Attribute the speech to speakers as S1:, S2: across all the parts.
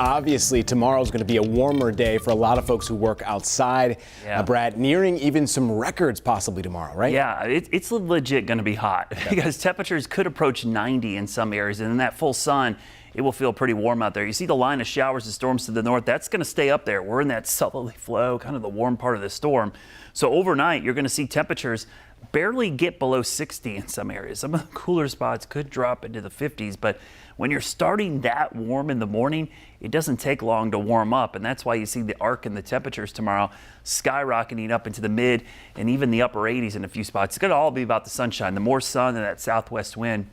S1: Obviously, tomorrow's going to be a warmer day for a lot of folks who work outside.
S2: Yeah.
S1: Brad, nearing even some records possibly tomorrow, right?
S2: Yeah, it's legit going to be hot because temperatures could approach 90 in some areas, and in that full sun, it will feel pretty warm out there. You see the line of showers and storms to the north, that's going to stay up there. We're in that southerly flow, kind of the warm part of the storm. So overnight, you're going to see temperatures barely get below 60 in some areas. Some of the cooler spots could drop into the 50s, but when you're starting that warm in the morning, it doesn't take long to warm up, and that's why you see the arc in the temperatures tomorrow skyrocketing up into the mid and even the upper 80s in a few spots. It's going to all be about the sunshine. The more sun and that southwest wind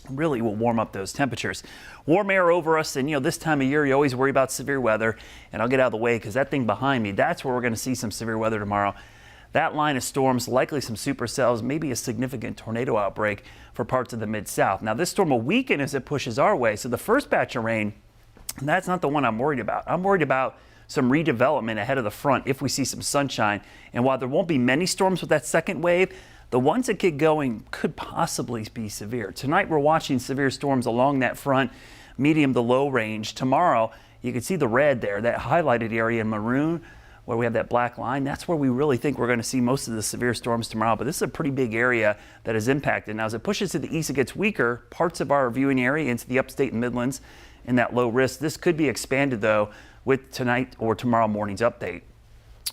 S2: really will warm up those temperatures. Warm air over us, and this time of year you always worry about severe weather, and I'll get out of the way because that thing behind me, that's where we're going to see some severe weather tomorrow. That line of storms, likely some supercells, maybe a significant tornado outbreak for parts of the mid-south. Now this storm will weaken as it pushes our way, so the first batch of rain, that's not the one I'm worried about. I'm worried about some redevelopment ahead of the front if we see some sunshine, and while there won't be many storms with that second wave, the ones that get going could possibly be severe. Tonight we're watching severe storms along that front, medium to low range. Tomorrow you can see the red there, that highlighted area in maroon where we have that black line. That's where we really think we're going to see most of the severe storms tomorrow. But this is a pretty big area that is impacted. Now as it pushes to the east, it gets weaker. Parts of our viewing area into the upstate and Midlands in that low risk. This could be expanded though with tonight or tomorrow morning's update.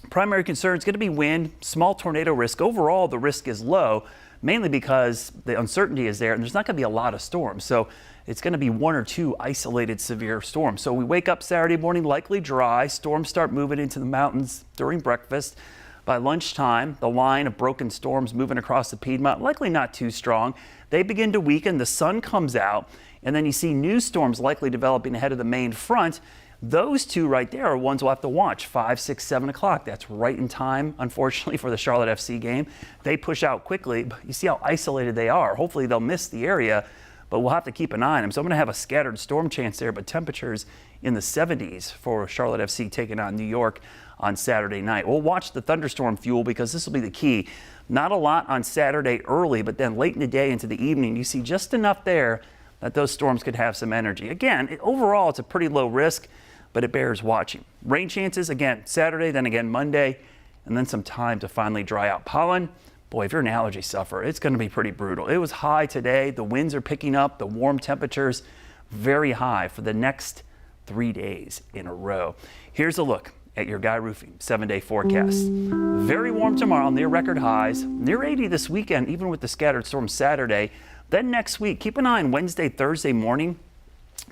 S2: Primary concern is going to be wind, small tornado risk. Overall, the risk is low, mainly because the uncertainty is there and there's not going to be a lot of storms. So it's going to be one or two isolated severe storms. So we wake up Saturday morning, likely dry. Storms start moving into the mountains during breakfast. By lunchtime, the line of broken storms moving across the Piedmont, likely not too strong. They begin to weaken. The sun comes out, and then you see new storms likely developing ahead of the main front. Those two right there are ones we'll have to watch, 5, 6, 7 o'clock. That's right in time, unfortunately, for the Charlotte FC game. They push out quickly, but you see how isolated they are. Hopefully they'll miss the area, but we'll have to keep an eye on them. So I'm going to have a scattered storm chance there, but temperatures in the 70s for Charlotte FC taking on New York on Saturday night. We'll watch the thunderstorm fuel because this will be the key. Not a lot on Saturday early, but then late in the day into the evening, you see just enough there that those storms could have some energy. Again, overall, it's a pretty low risk, but it bears watching. Rain chances, again, Saturday, then again Monday, and then some time to finally dry out. Pollen, boy, if you're an allergy sufferer, it's going to be pretty brutal. It was high today. The winds are picking up. The warm temperatures very high for the next 3 days in a row. Here's a look at your Guy Roofing 7-day forecast. Very warm tomorrow, near record highs, near 80 this weekend, even with the scattered storm Saturday. Then next week, keep an eye on Wednesday, Thursday morning,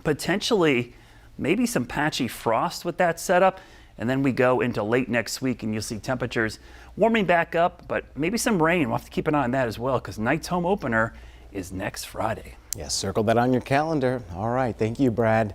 S2: potentially maybe some patchy frost with that setup. And then we go into late next week and you'll see temperatures warming back up, but maybe some rain. We'll have to keep an eye on that as well because night's home opener is next Friday.
S1: Yes, circle that on your calendar. All right. Thank you, Brad.